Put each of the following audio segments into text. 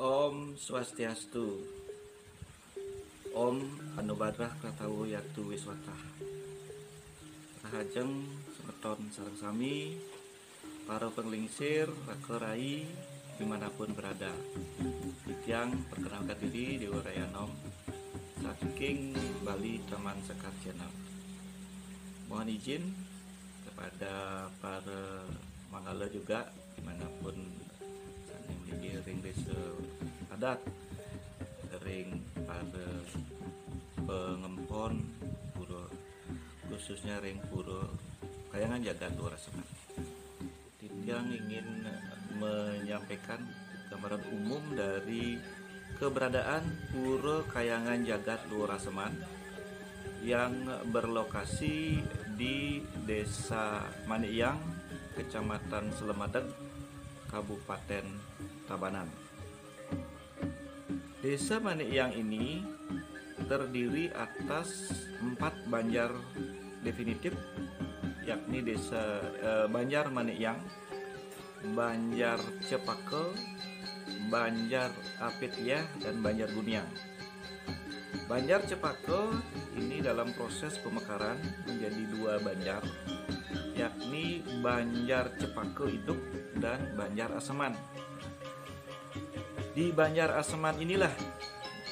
Om Swastiastu. Om Anubadrah Kratawu Yatu Wiswata. Rahajeng semeton sareng sami para penglingsir rakerai dimanapun berada. Yang perkenalkan diri Dewa Rayanom saking Bali Taman Sekar Channel. Mohon izin kepada para manggala juga dimanapun saning di ring desa adat, ring pada pengempon pura, khususnya ring pura Kayangan Jagat Luar Semat. Yang ingin menyampaikan gambaran umum dari keberadaan Pura Kayangan Jagat Luar Semat yang berlokasi di Desa Maniyang, Kecamatan Selemadeg, Kabupaten Tabanan. Desa Maniyang ini terdiri atas 4 banjar definitif, yakni Desa Banjar Maniyang, Banjar Cepake, Banjar Apitya, dan Banjar Guniang. Banjar Cepake ini dalam proses pemekaran menjadi 2 banjar, yakni Banjar Cepake Induk dan Banjar Aseman. Di Banjar Aseman inilah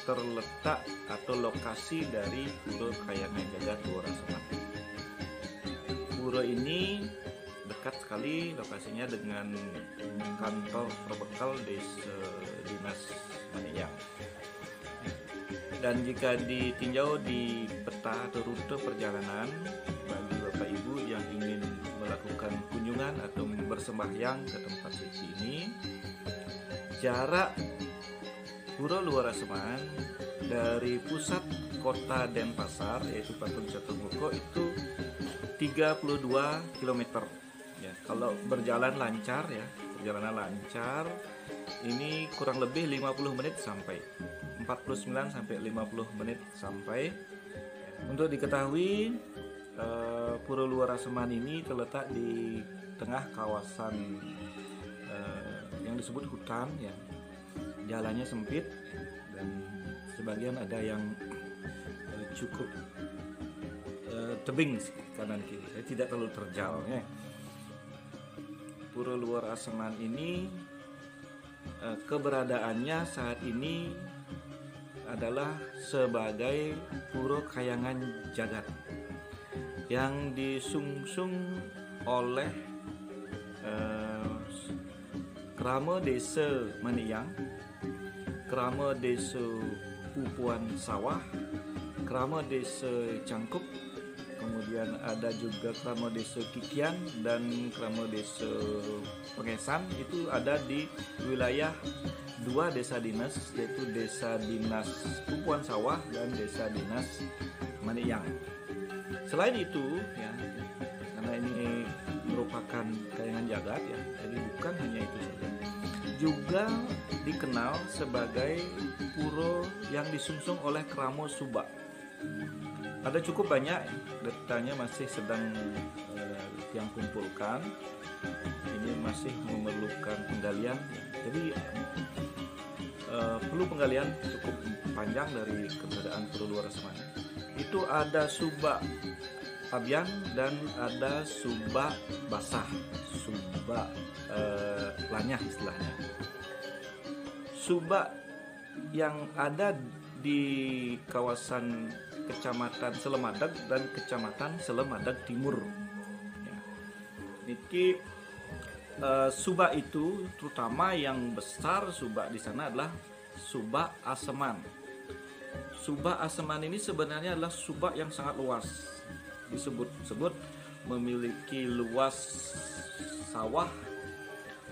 terletak atau lokasi dari Pura Kayangan Jagat Luar Semat. Pura ini dekat sekali lokasinya dengan kantor terbekal Desa Dinas Maniyang. Dan jika ditinjau di peta atau rute perjalanan bagi Bapak Ibu yang ingin melakukan kunjungan atau bersembahyang ke tempat suci ini, jarak Pura Luar Semat dari pusat kota Denpasar yaitu Patung Caturmoko itu 32 km. Ya, kalau berjalan lancar ya, perjalanan lancar ini kurang lebih 50 menit sampai 49 sampai 50 menit sampai. Untuk diketahui, Pura Luar Semat ini terletak di tengah kawasan yang disebut hutan ya. Jalannya sempit dan sebagian ada yang cukup tebing kanan kiri, tidak terlalu terjal ya. Pura Luar Semat ini keberadaannya saat ini adalah sebagai Pura Kayangan Jagat yang disungsung oleh Krama Desa Maniyang, Krama Desa Pupuan Sawah, Krama Desa Cangkup, kemudian ada juga Krama Desa Kikian dan Krama Desa Pengesan. Itu ada di wilayah 2 desa dinas, yaitu Desa Dinas Pupuan Sawah dan Desa Dinas Maniyang. Selain itu ya, karena ini merupakan Kayangan Jagat ya, jadi bukan hanya itu saja, juga dikenal sebagai pura yang disungsung oleh Krama Subak. Ada cukup banyak, datanya masih sedang yang kumpulkan, ini masih memerlukan penggalian, jadi perlu penggalian cukup panjang dari keberadaan Pura Luar Semat. Itu ada Subak Abian dan ada Subak Basah, Subak Lanyah istilahnya. Subak yang ada di kawasan Kecamatan Selemadeg dan Kecamatan Selemadeg Timur. Ya. Niki subak itu terutama yang besar subak di sana adalah Subak Aseman. Subak Aseman ini sebenarnya adalah subak yang sangat luas. Disebut memiliki luas sawah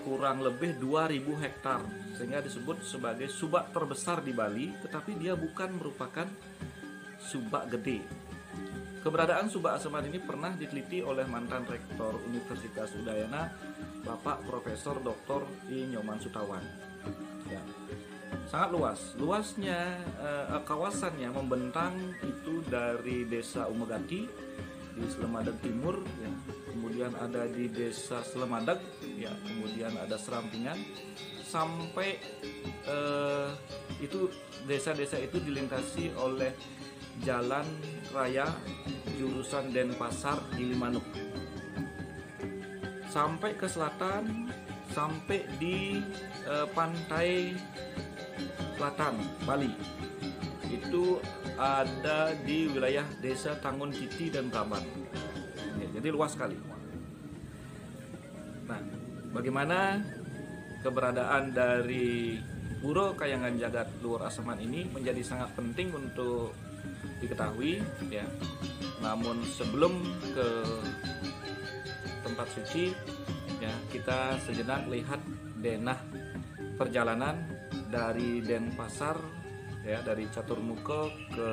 kurang lebih 2000 hektar, sehingga disebut sebagai subak terbesar di Bali, tetapi dia bukan merupakan subak gede. Keberadaan Subak Aseman ini pernah diteliti oleh mantan rektor Universitas Udayana, Bapak Profesor Dr. I. Nyoman Sutawan. Ya. Sangat luas. Luasnya kawasannya membentang itu dari Desa Umegati di Selemadeg Timur, ya. Kemudian ada di Desa Selemadeg ya, kemudian ada Serampingan, sampai itu desa-desa itu dilintasi oleh jalan raya jurusan Denpasar Gilimanuk, sampai ke selatan, sampai di pantai selatan Bali. Itu ada di wilayah desa Tangun Citi dan Braban. Ya, jadi luas sekali. Nah, bagaimana keberadaan dari Pura Kahyangan Jagat Luhur Asaman ini menjadi sangat penting untuk diketahui, ya. Namun sebelum ke tempat suci, ya, kita sejenak lihat denah perjalanan dari Denpasar, ya, dari Caturmuka ke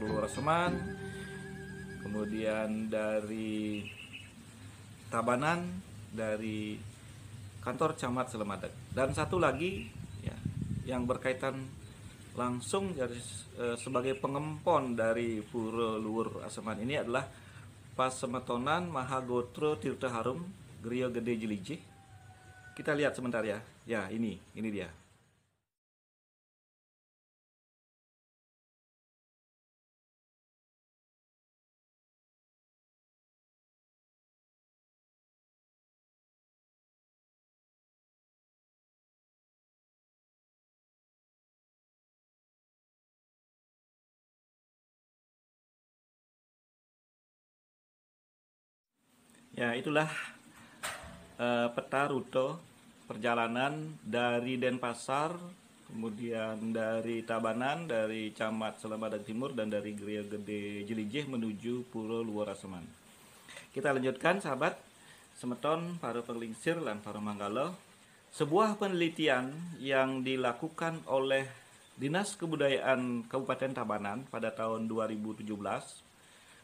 Luhur Asaman, kemudian dari Tabanan, dari kantor Camat Selemadeg, dan satu lagi, ya, yang berkaitan langsung dari sebagai pengempon dari Pura Luhur Asaman ini adalah Pasemetonan Mahagotro Tirta Harum Griya Gede Jilijih. Kita lihat sebentar, ya. Ya, ini dia. Ya, itulah peta rute perjalanan dari Denpasar, kemudian dari Tabanan, dari Camat Selemadeg Timur, dan dari Griya Gede Jilijih menuju Pura Luhur Asaman. Kita lanjutkan, sahabat semeton, para penglingsir lan para manggala. Sebuah penelitian yang dilakukan oleh Dinas Kebudayaan Kabupaten Tabanan pada tahun 2017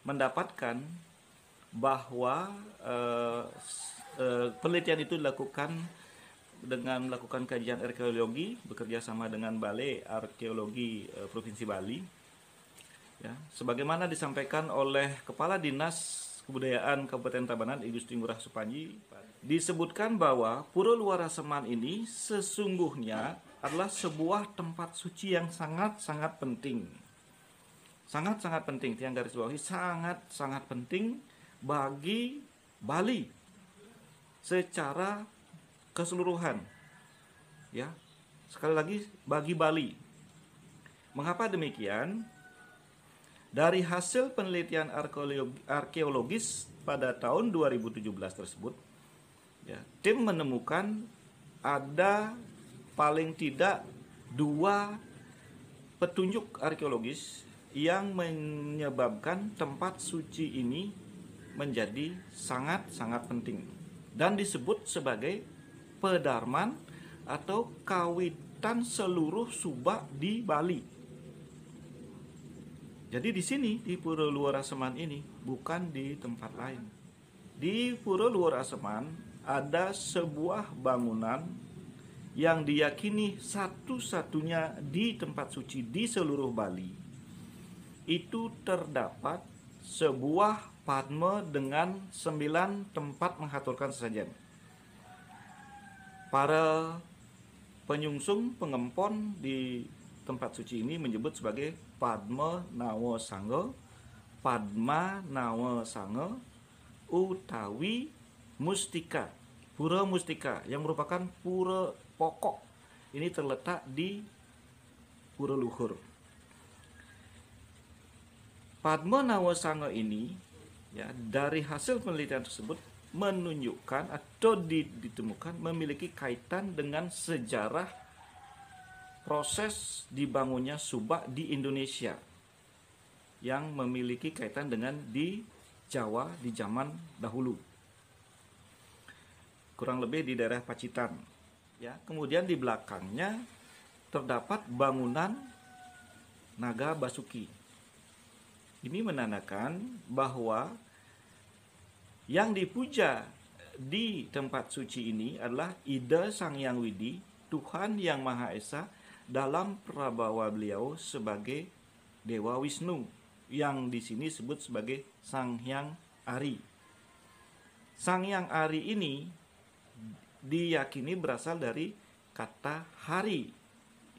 mendapatkan bahwa penelitian itu dilakukan dengan melakukan kajian arkeologi bekerja sama dengan Balai Arkeologi Provinsi Bali, ya, sebagaimana disampaikan oleh Kepala Dinas Kebudayaan Kabupaten Tabanan I Gusti Ngurah Supanji. Disebutkan bahwa Pura Luhur Asaman ini sesungguhnya adalah sebuah tempat suci yang sangat-sangat penting. Sangat-sangat penting, tiang garis bawahi, sangat-sangat penting bagi Bali secara keseluruhan, ya. Sekali lagi, bagi Bali. Mengapa demikian? Dari hasil penelitian arkeologis pada tahun 2017 tersebut, ya, tim menemukan ada paling tidak 2 petunjuk arkeologis yang menyebabkan tempat suci ini menjadi sangat-sangat penting dan disebut sebagai pedarman atau kawitan seluruh subak di Bali. Jadi di sini, di Pura Luhur Asaman ini, bukan di tempat lain. Di Pura Luhur Asaman ada sebuah bangunan yang diyakini satu-satunya di tempat suci di seluruh Bali. Itu terdapat sebuah padma dengan 9 tempat menghaturkan sesajen. Para penyungsung pengempon di tempat suci ini menyebut sebagai Padma Nawa Sangha, Padma Nawa Sangha, utawi Mustika, Pura Mustika, yang merupakan pura pokok. Ini terletak di Pura Luhur. Padma Nawa Sangha ini, ya, dari hasil penelitian tersebut menunjukkan atau ditemukan memiliki kaitan dengan sejarah proses dibangunnya subak di Indonesia yang memiliki kaitan dengan di Jawa di zaman dahulu, kurang lebih di daerah Pacitan, ya. Kemudian di belakangnya terdapat bangunan Naga Basuki. Ini menandakan bahwa yang dipuja di tempat suci ini adalah Ida Sang Hyang Widi, Tuhan Yang Maha Esa, dalam prabawa beliau sebagai Dewa Wisnu, yang di sini disebut sebagai Sang Hyang Ari. Sang Hyang Ari ini diyakini berasal dari kata hari,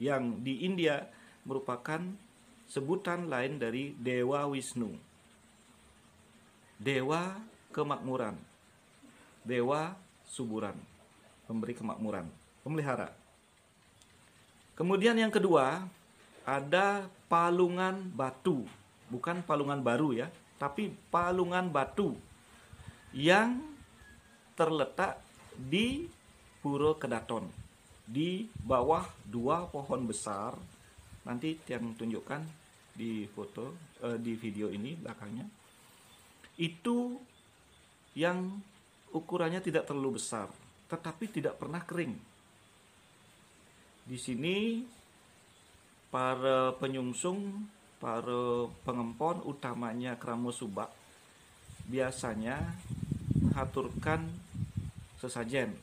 yang di India merupakan sebutan lain dari Dewa Wisnu. Dewa kemakmuran, dewa suburan, pemberi kemakmuran, pemelihara. Kemudian yang kedua, ada palungan batu. Bukan palungan baru ya, tapi palungan batu yang terletak di Puro Kedaton, di bawah 2 pohon besar. Nanti yang tunjukkan di foto, di video ini belakangnya. Itu yang ukurannya tidak terlalu besar, tetapi tidak pernah kering. Di sini para penyungsung, para pengempon, utamanya Kramo Subak, biasanya mengaturkan sesajen,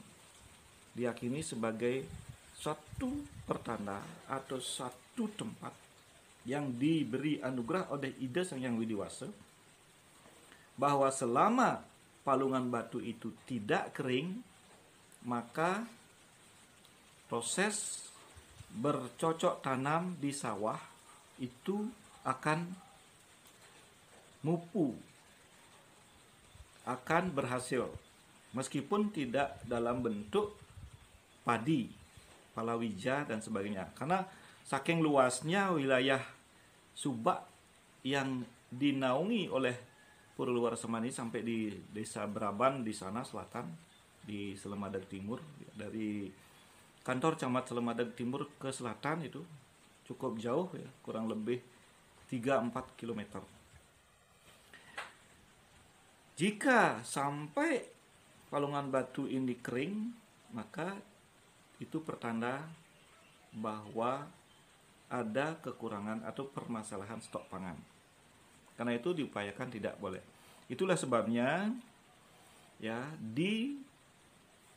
diyakini sebagai suatu pertanda atau satu tempat yang diberi anugerah oleh Ida Sang Hyang Widiwasa, bahwa selama palungan batu itu tidak kering, maka proses bercocok tanam di sawah itu akan mupu, akan berhasil, meskipun tidak dalam bentuk padi, palawija dan sebagainya. Karena saking luasnya wilayah Subak yang dinaungi oleh Puro Luar Asaman ini sampai di Desa Braban di sana selatan, di Selemadeg Timur. Dari kantor Camat Selemadeg Timur ke selatan itu cukup jauh ya, kurang lebih 3-4 km. Jika sampai palungan batu ini kering, maka itu pertanda bahwa ada kekurangan atau permasalahan stok pangan. Karena itu diupayakan tidak boleh. Itulah sebabnya ya di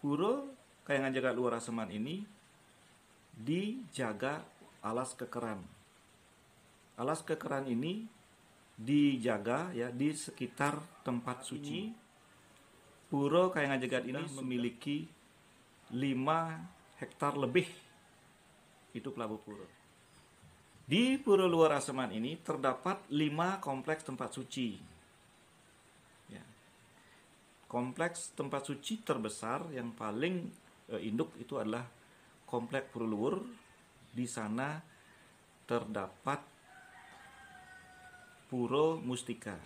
Puro Kahyangan Jagat Luar Asaman ini dijaga alas kekeran. Alas kekeran ini dijaga ya di sekitar tempat suci. Puro Kahyangan Jagat ini memiliki 5 hektar lebih. Itu Pelabuh Puro. Di Puro Luar Asaman ini terdapat 5 kompleks tempat suci. Ya. Kompleks tempat suci terbesar yang paling induk itu adalah Kompleks Puro Luhur. Di sana terdapat Puro Mustika.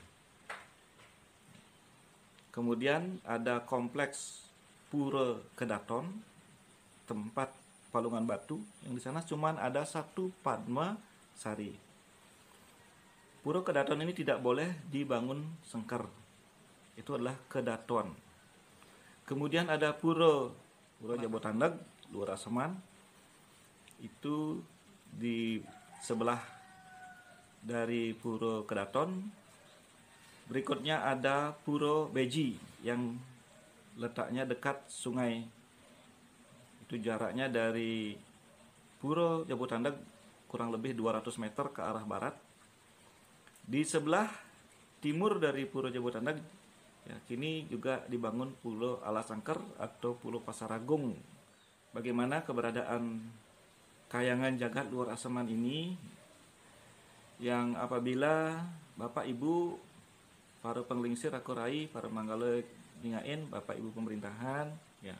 Kemudian ada Kompleks Puro Kedaton, tempat palungan batu, yang di sana cuma ada 1 Padma Sari. Puro Kedaton ini tidak boleh dibangun sengker. Itu adalah kedaton. Kemudian ada Puro Jabotandag Luar Asaman. Itu di sebelah dari Puro Kedaton. Berikutnya ada Puro Beji yang letaknya dekat sungai. Itu jaraknya dari Puro Jabotandag kurang lebih 200 meter ke arah barat. Di sebelah timur dari Puro Jabotandag ya, kini juga dibangun Pulau Alasangker atau Pulau Pasaragung. Bagaimana keberadaan Kahyangan Jagat Luar Asaman ini, yang apabila Bapak Ibu, para penglingsir Rakorai, para manggala ningain, Bapak Ibu pemerintahan ya,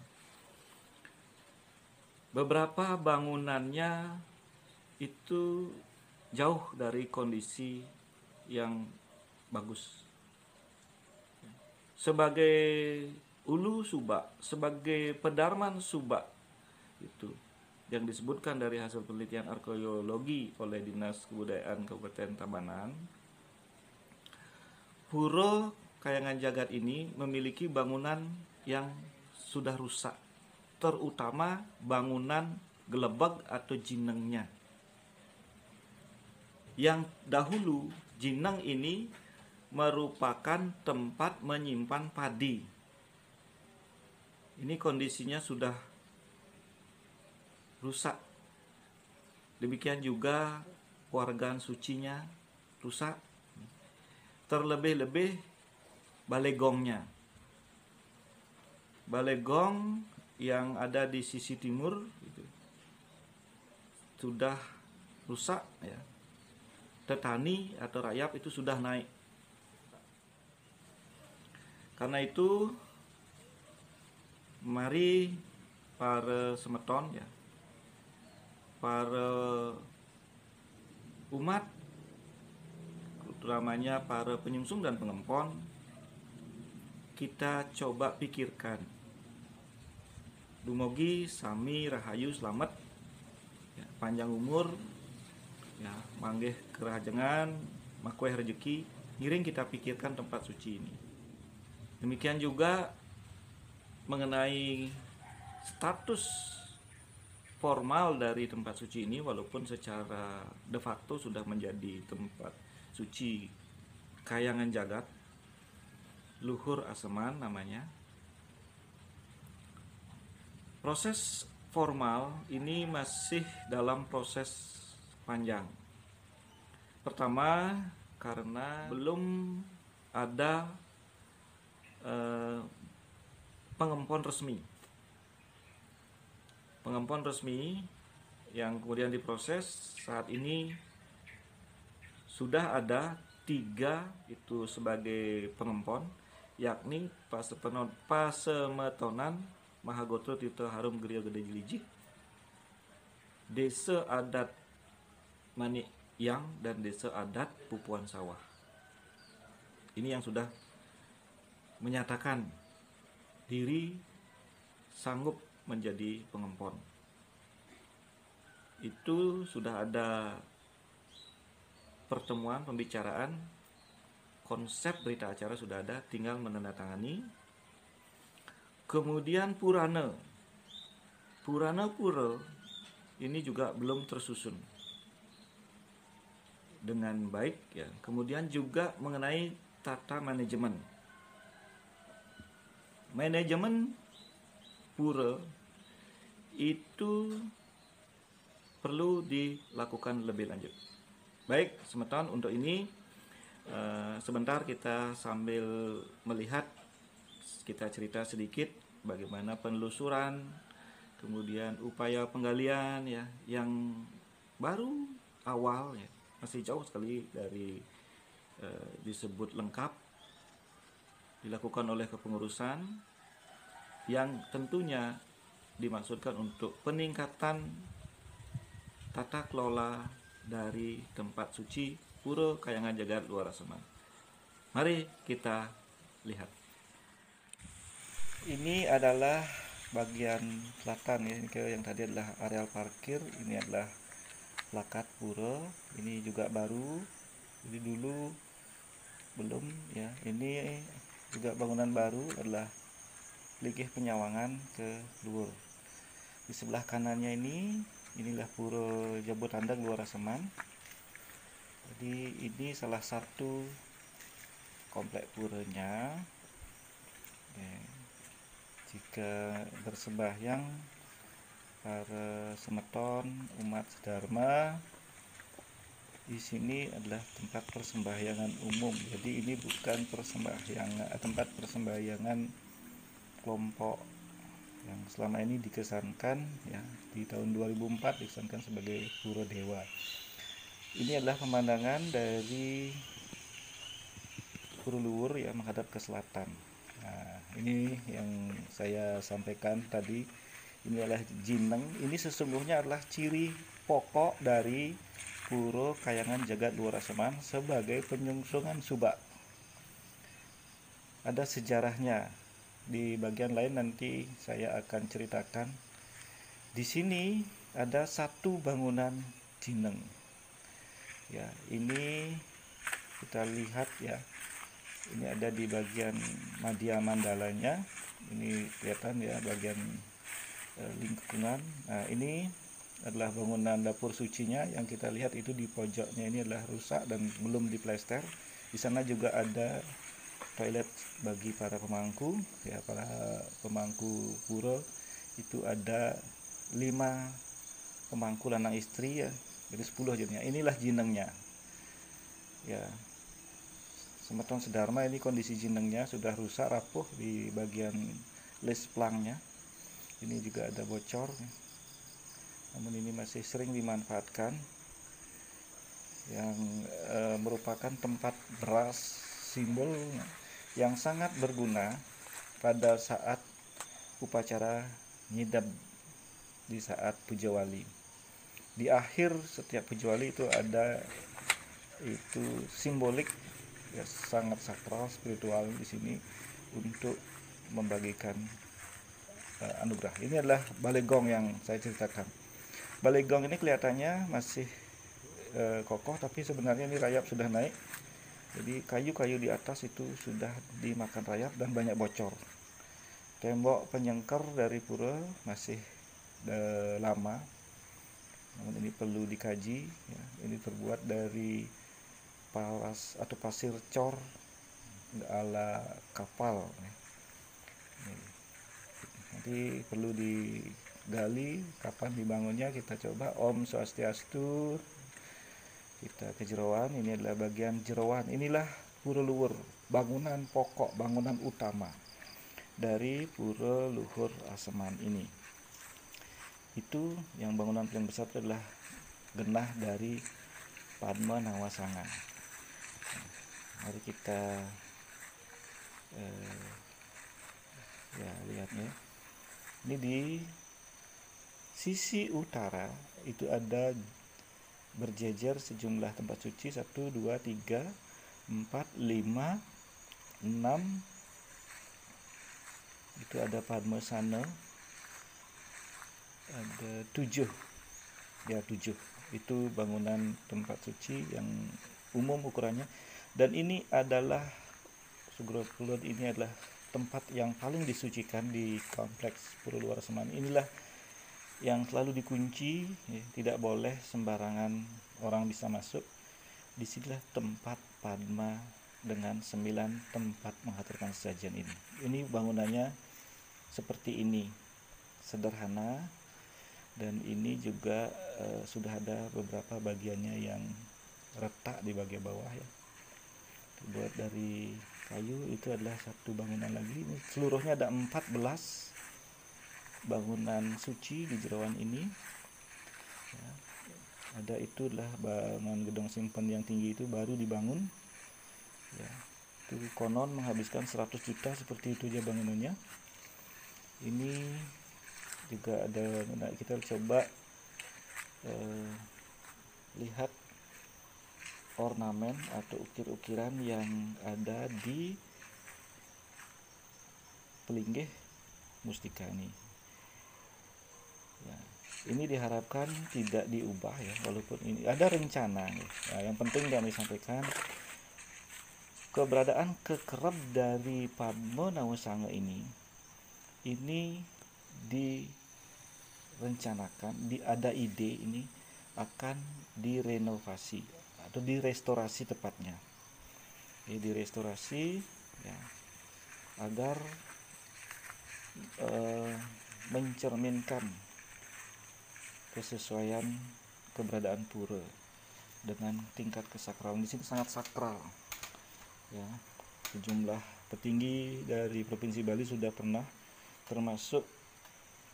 beberapa bangunannya itu jauh dari kondisi yang bagus. Sebagai ulu Subak, sebagai pedarman Subak itu yang disebutkan dari hasil penelitian arkeologi oleh Dinas Kebudayaan Kabupaten Tabanan, Puro Kahyangan Jagat ini memiliki bangunan yang sudah rusak, terutama bangunan gelebag atau jinengnya. Yang dahulu jineng ini merupakan tempat menyimpan padi. Ini kondisinya sudah rusak. Demikian juga wargan sucinya rusak. Terlebih-lebih balegongnya. Balegong yang ada di sisi timur gitu, sudah rusak ya. Tetani atau rayap itu sudah naik. Karena itu mari para semeton ya, para umat, terutamanya para penyungsung dan pengempon, kita coba pikirkan. Dumugi sami rahayu selamat ya, panjang umur ya, manggih kerajengan, makueh rezeki, ngiring kita pikirkan tempat suci ini. Demikian juga mengenai status formal dari tempat suci ini, walaupun secara de facto sudah menjadi tempat suci Kahyangan Jagat, Luhur Aseman namanya. Proses formal ini masih dalam proses panjang. Pertama, karena belum ada pengempon resmi. Pengempon resmi yang kemudian diproses saat ini sudah ada 3 itu sebagai pengempon, yakni Pasemetonan Mahagotro Tirta Harum Geria Gede Jilijik, Desa Adat Manik Yang, dan Desa Adat Pupuan Sawah. Ini yang sudah menyatakan diri sanggup menjadi pengempon. Itu sudah ada pertemuan, pembicaraan, konsep berita acara sudah ada, tinggal menandatangani. Kemudian Purana Pura ini juga belum tersusun dengan baik ya. Kemudian juga mengenai tata manajemen pura itu perlu dilakukan lebih lanjut. Baik, semeton, untuk ini sebentar kita sambil melihat, kita cerita sedikit bagaimana penelusuran, kemudian upaya penggalian ya, yang baru awal ya, masih jauh sekali dari disebut lengkap, dilakukan oleh kepengurusan yang tentunya dimaksudkan untuk peningkatan tata kelola dari tempat suci Pura Kahyangan Jagat Luhur Aseman. Mari kita lihat. Ini adalah bagian selatan ya, yang tadi adalah areal parkir, ini adalah plakat pura, ini juga baru, jadi dulu belum ya. Ini juga bangunan baru adalah Ligih Penyawangan ke luhur. Di sebelah kanannya inilah Pura Jabotandag Luhur Aseman. Jadi ini salah satu komplek puranya. Jika bersembahyang para semeton umat sedharma, di sini adalah tempat persembahyangan umum. Jadi ini bukan tempat persembahyangan kelompok yang selama ini dikesankan ya, di tahun 2004 dikesankan sebagai pura dewa. Ini adalah pemandangan dari Pura Luhur yang menghadap ke selatan. Nah, ini yang saya sampaikan tadi, ini adalah jineng. Ini sesungguhnya adalah ciri pokok dari Pura Kahyangan Jagat Luhur Aseman sebagai penyungsungan subak. Ada sejarahnya. Di bagian lain nanti saya akan ceritakan. Di sini ada satu bangunan jineng. Ya, ini kita lihat ya. Ini ada di bagian madya mandalanya. Ini kelihatan ya bagian lingkungan. Nah, ini adalah bangunan dapur sucinya, yang kita lihat itu di pojoknya ini adalah rusak dan belum diplester. Di sana juga ada toilet bagi para pemangku ya, para pemangku pura. Itu ada 5 pemangku lanang istri ya, jadi 10 jadinya. Inilah jinengnya ya, semeton sedharma. Ini kondisi jinengnya sudah rusak rapuh di bagian les plangnya. Ini juga ada bocor, namun ini masih sering dimanfaatkan, yang merupakan tempat beras, simbol yang sangat berguna pada saat upacara ngidam di saat puja wali. Di akhir setiap puja wali itu ada itu simbolik ya, sangat sakral spiritual di sini untuk membagikan anugerah. Ini adalah balegong yang saya ceritakan. Balegong ini kelihatannya masih kokoh, tapi sebenarnya ini rayap sudah naik. Jadi kayu-kayu di atas itu sudah dimakan rayap dan banyak bocor. Tembok penyengker dari pura masih lama, namun ini perlu dikaji ya. Ini terbuat dari paras atau pasir cor ala kapal ya. Nanti perlu digali kapan dibangunnya. Kita coba. Om Swastiastu. Kita ke Jerawan. Ini adalah bagian Jerawan. Inilah Pura Luhur, bangunan pokok, bangunan utama dari Pura Luhur Aseman ini. Itu yang bangunan paling besar adalah genah dari Padma Nawasanga. Mari kita ya lihatnya. Ini di sisi utara itu ada berjejer sejumlah tempat suci 1, 2, 3, 4, 5, 6. Itu ada Padmasana, ada 7 ya, 7 itu bangunan tempat suci yang umum ukurannya. Dan ini adalah Sugro Kulon, ini adalah tempat yang paling disucikan di kompleks Pura Luhur Aseman. Inilah yang selalu dikunci ya, tidak boleh sembarangan orang bisa masuk. Disinilah tempat Padma dengan 9 tempat mengaturkan sesajen ini. Ini bangunannya seperti ini, sederhana, dan ini juga sudah ada beberapa bagiannya yang retak di bagian bawah ya, terbuat dari kayu. Itu adalah satu bangunan lagi. Ini seluruhnya ada 14 bangunan suci di Jerawan ini ya. Ada itu adalah bangunan gedung simpan yang tinggi itu baru dibangun ya. Itu konon menghabiskan 100 juta, seperti itu aja bangunannya. Ini juga ada, kita coba lihat ornamen atau ukir-ukiran yang ada di pelinggih mustika ini ya. Ini diharapkan tidak diubah ya, walaupun ini ada rencana ya. Nah, yang penting kami sampaikan keberadaan kekerab dari Padma Nawasanga ini direncanakan, ada ide ini akan direnovasi atau direstorasi tepatnya. Jadi direstorasi ya, agar mencerminkan kesesuaian keberadaan pura dengan tingkat kesakralan. Di sini sangat sakral ya. Sejumlah petinggi dari Provinsi Bali sudah pernah, termasuk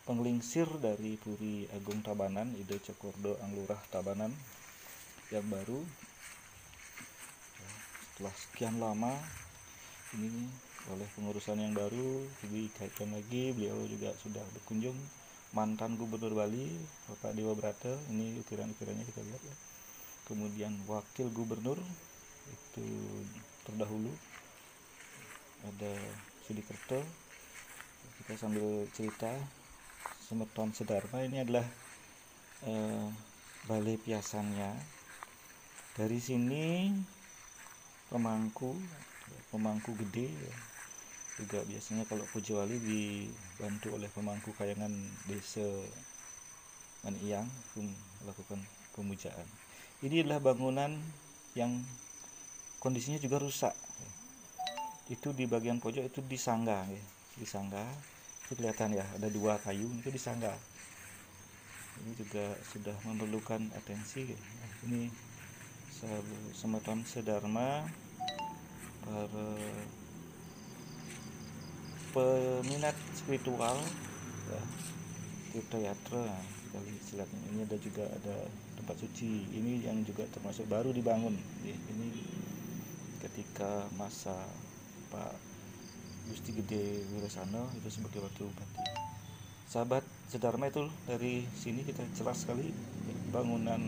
penglingsir dari Puri Agung Tabanan, Ide Cokordo Anglurah Tabanan yang baru ya, setelah sekian lama ini oleh pengurusan yang baru dikaitkan lagi. Beliau juga sudah berkunjung, mantan Gubernur Bali Bapak Dewa Brata. Ini ukiran-ukirannya kita lihat ya. Kemudian Wakil Gubernur itu terdahulu ada Sudikerto. Kita sambil cerita. Semeton Sedarma ini adalah balai piasannya. Dari sini pemangku gede ya. Juga biasanya kalau puja wali dibantu oleh pemangku kayangan desa Maniang melakukan pemujaan. Ini adalah bangunan yang kondisinya juga rusak ya. Itu di bagian pojok itu disangga ya. Disangga itu kelihatan ya, ada 2 kayu itu disangga. Ini juga sudah memerlukan atensi ya. Ini Semeton Sedarma, para peminat spiritual ya, Tirta Yatra. Nah, kita lihat silatnya. Ini ada juga ada tempat suci. Ini yang juga termasuk baru dibangun. Ini ketika masa Pak Gusti Gede Wirasana itu sebagai wakil bupati. Sahabat Sedharma, itu dari sini kita jelas sekali bangunan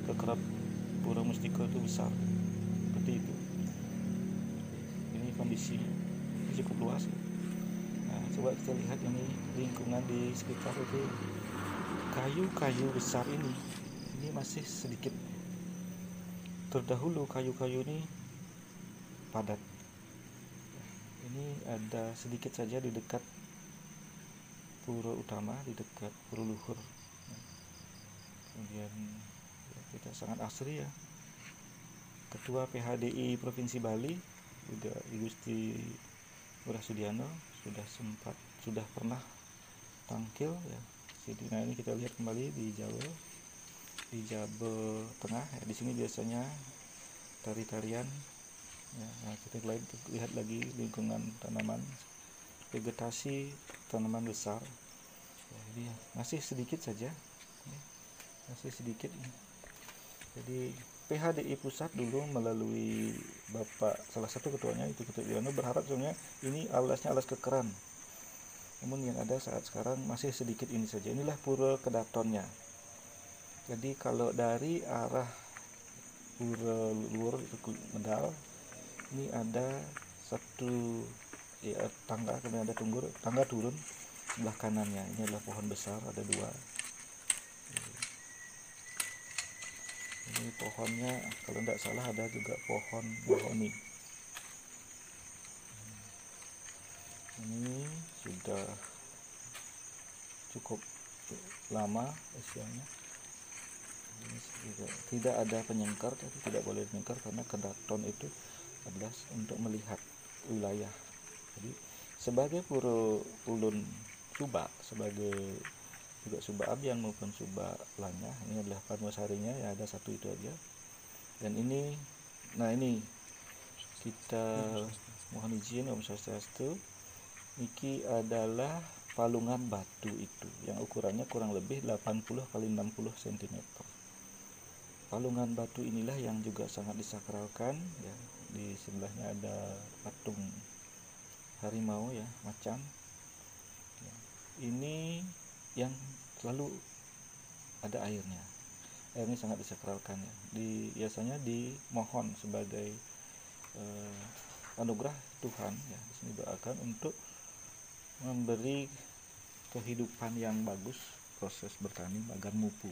Kekerap Pura Mustika itu besar seperti itu. Ini kondisinya cukup luas. Nah, coba kita lihat ini lingkungan di sekitar itu, kayu-kayu besar ini masih sedikit. Terdahulu kayu-kayu ini padat. Ini ada sedikit saja di dekat pura utama, di dekat pura luhur. Kemudian ya, kita sangat asri ya. Ketua PHDI Provinsi Bali juga Gusti Ngurah Sudiano sudah pernah tampil ya. Jadi nah ini kita lihat kembali di Jawa Tengah ya. Di sini biasanya tari-tarian ya. Nah, kita lihat lagi lingkungan tanaman, vegetasi tanaman besar ya, jadi masih sedikit saja ya. Masih sedikit ya. Jadi PHDI pusat dulu melalui salah satu ketuanya itu Ketua Yono berharap sebenarnya ini alasnya alas kekeran. Namun yang ada saat sekarang masih sedikit ini saja. Inilah pura Kedatonnya. Jadi kalau dari arah pura luhur itu Medal, ini ada satu ya, tangga, kemudian ada tangga turun sebelah kanannya. Ini adalah pohon besar, ada dua. Ini pohonnya kalau tidak salah ada juga pohon mahoni. Ini sudah cukup lama usianya. Ini tidak ada penyengkar, tapi tidak boleh penyengkar karena Kedaton itu adalah untuk melihat wilayah. Jadi sebagai pura ulun Suba, sebagai juga Suba Abyan maupun Suba Lanyah, ini adalah Padmasarinya ya, ada satu itu aja. Dan ini, nah ini kita mohon izin Om Swastiastu. Niki adalah palungan batu itu yang ukurannya kurang lebih 80 kali 60 cm. Palungan batu inilah yang juga sangat disakralkan ya. Di sebelahnya ada patung harimau ya, macan ya. Ini yang selalu ada airnya sangat disakralkan ya. Biasanya dimohon sebagai anugerah Tuhan ya. Di sini doakan untuk memberi kehidupan yang bagus proses bertani agar mupu.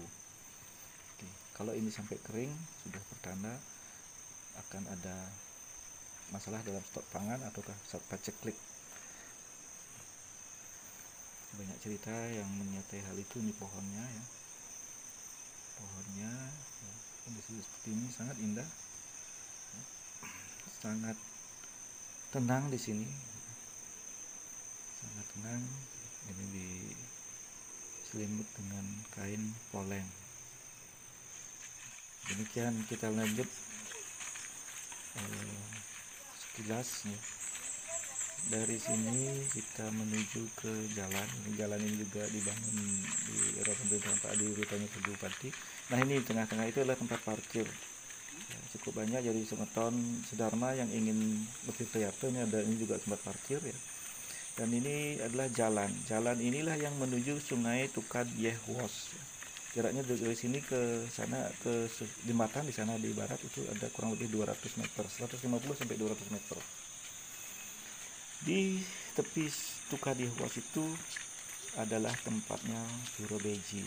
Oke, kalau ini sampai kering sudah pertanda akan ada masalah dalam stok pangan ataukah paceklik. Banyak cerita yang menyertai hal itu. Ini pohonnya ya. Pohonnya ya, kondisi seperti ini sangat indah ya. Sangat tenang di sini, sangat tenang. Ini diselimut dengan kain poleng. Demikian kita lanjut sekilas ya. Dari sini kita menuju ke jalan. Jalan ini juga dibangun di era pemerintahan Pak Adi Rutanya sebagai bupati. Nah ini tengah-tengah itu adalah tempat parkir ya, cukup banyak. Jadi Semeton Sedharma yang ingin bertirta ini ada, ini juga tempat parkir ya. Dan ini adalah jalan inilah yang menuju Sungai Tukad Yehwos. Jaraknya dari sini ke sana, ke jembatan di sana di barat itu ada kurang lebih 200 meter, 150 sampai 200 meter. Di tepi Tukad Yehwos itu adalah tempatnya Pura Beji.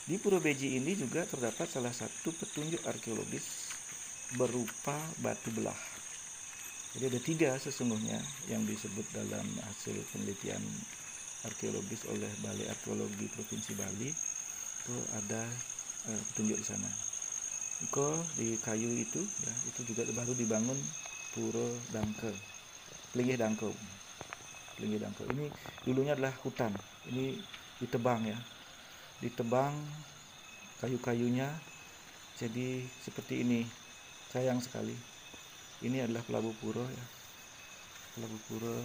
Di Pura Beji ini juga terdapat salah satu petunjuk arkeologis berupa batu belah. Jadi ada 3 sesungguhnya yang disebut dalam hasil penelitian arkeologis oleh Balai Arkeologi Provinsi Bali. Itu ada petunjuk di sana. Di kayu itu ya, itu juga baru dibangun Pura Dangke, Plinggih Dangke. Ini dulunya adalah hutan. Ini ditebang ya. Ditebang kayu-kayunya jadi seperti ini. Sayang sekali. Ini adalah Pelabu Pura ya. Pelabu Pura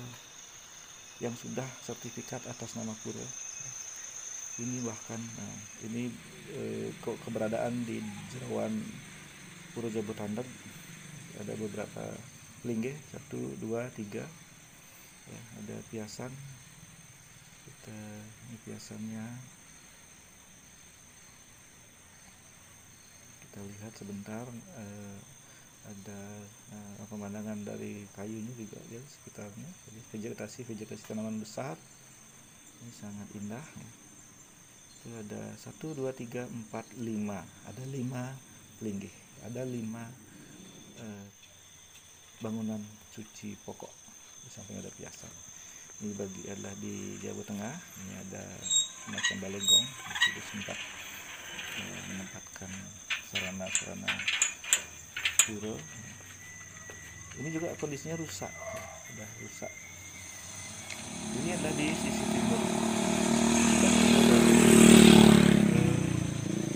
yang sudah sertifikat atas nama pura. Ini bahkan ini keberadaan di jerawan Pura Jabotandag ada beberapa linggih, 1, 2, 3 ya, ada piasan. Ini piasannya kita lihat sebentar. Ada pemandangan dari kayunya juga ya sekitarnya. Jadi vegetasi tanaman besar ini sangat indah ya. Itu ada 1, 2, 3, 4, 5, ada 5 linggih, ada 5 bangunan suci pokok. Di samping ada piasan. Ini adalah di Jawa Tengah. Ini ada semacam balai-gong, itu sempat menempatkan sarana-sarana pura. Ini juga kondisinya rusak, sudah rusak. Ini adalah di sisi timur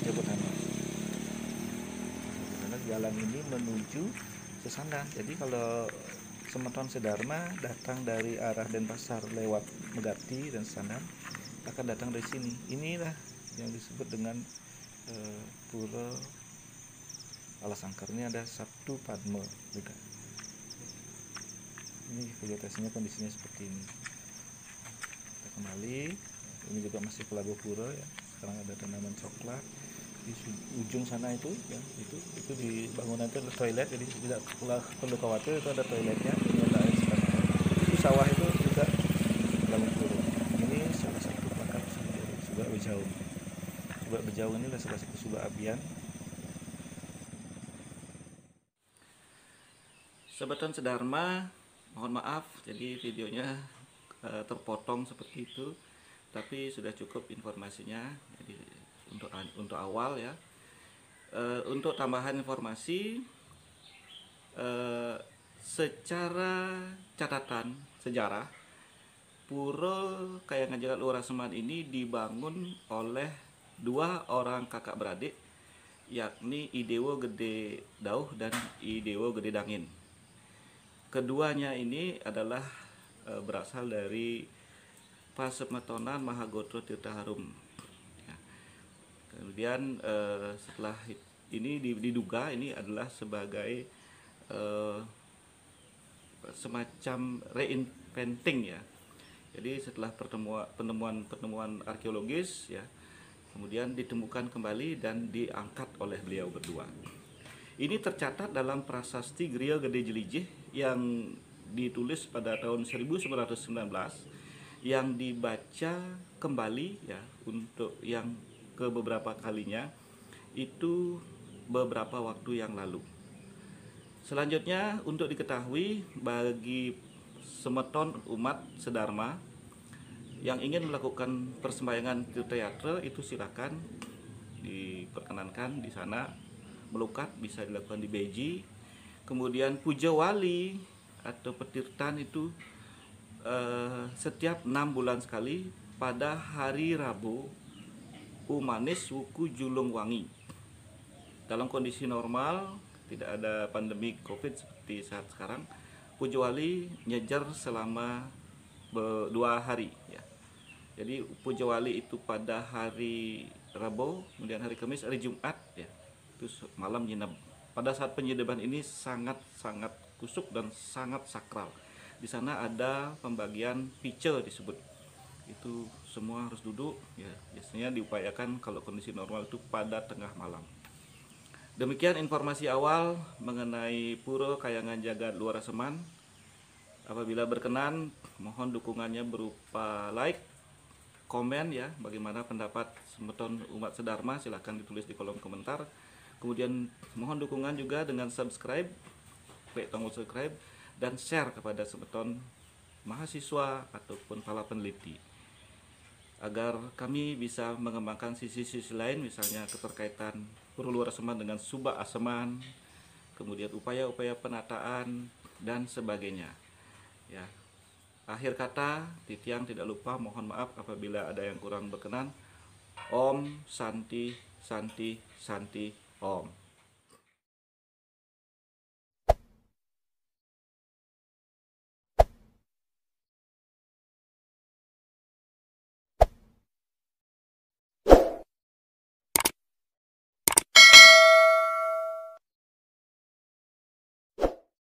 Jabotandag. Jalan ini menuju Sesandan. Jadi kalau Semeton Sedarma datang dari arah Denpasar lewat Megati dan Sesandan akan datang dari sini. Inilah yang disebut dengan Pura Alas Angker. Ini ada 1 padma juga. Ini vegetasinya kondisinya seperti ini. Kita kembali. Ini juga masih Pelago Pura ya. Sekarang ada tanaman coklat. Di ujung sana itu ya, itu di bangunan itu ada toilet, jadi tidak perlu khawatir, itu ada toiletnya. Ini ada air sekarang. Itu sawah itu juga Pelago Pura. Ini salah satu pakan subak bejaung. Subak bejaung ini adalah salah satu subak abian. Semeton Sedarma, mohon maaf jadi videonya terpotong seperti itu, tapi sudah cukup informasinya. Jadi untuk awal ya. Untuk tambahan informasi, secara catatan sejarah, Pura Kahyangan Jagat Luhur Raseman ini dibangun oleh 2 orang kakak beradik, yakni I Dewa Gede Dauh dan I Dewa Gede Dangin. Keduanya ini adalah berasal dari Pasemetonan Mahagotro Tirta Harum. Ya. Kemudian setelah ini diduga ini adalah sebagai semacam reinventing ya. Jadi setelah penemuan arkeologis ya, kemudian ditemukan kembali dan diangkat oleh beliau berdua. Ini tercatat dalam prasasti Griya Gede Jelijih yang ditulis pada tahun 1919, yang dibaca kembali ya untuk yang ke beberapa kalinya itu beberapa waktu yang lalu. Selanjutnya untuk diketahui bagi Semeton umat Sedarma yang ingin melakukan persembahyangan tirtayatra itu silakan diperkenankan di sana. Melukat bisa dilakukan di Beji. Kemudian puja wali atau petirtan itu setiap 6 bulan sekali pada hari Rabu Umanis Wuku Julung Wangi. Dalam kondisi normal, tidak ada pandemi COVID seperti saat sekarang, puja wali nyejar selama 2 hari ya. Jadi puja wali itu pada hari Rabu, kemudian hari Kamis, hari Jumat ya. Itu malam nginep. Pada saat penyedaban ini sangat kusuk dan sangat sakral. Di sana ada pembagian pice disebut. Itu semua harus duduk ya. Biasanya diupayakan kalau kondisi normal itu pada tengah malam. Demikian informasi awal mengenai Pura Kahyangan Jagat Luhur Raseman. Apabila berkenan, mohon dukungannya berupa like, komen ya, bagaimana pendapat Semeton umat Sedarma, silahkan ditulis di kolom komentar. Kemudian mohon dukungan juga dengan subscribe, klik tombol subscribe, dan share kepada Semeton mahasiswa ataupun para peneliti, agar kami bisa mengembangkan sisi-sisi lain, misalnya keterkaitan Pura Luhur Raseman dengan Subak Aseman, kemudian upaya-upaya penataan dan sebagainya. Ya, akhir kata, Titiang tidak lupa mohon maaf apabila ada yang kurang berkenan. Om Santi Santi Santi Om.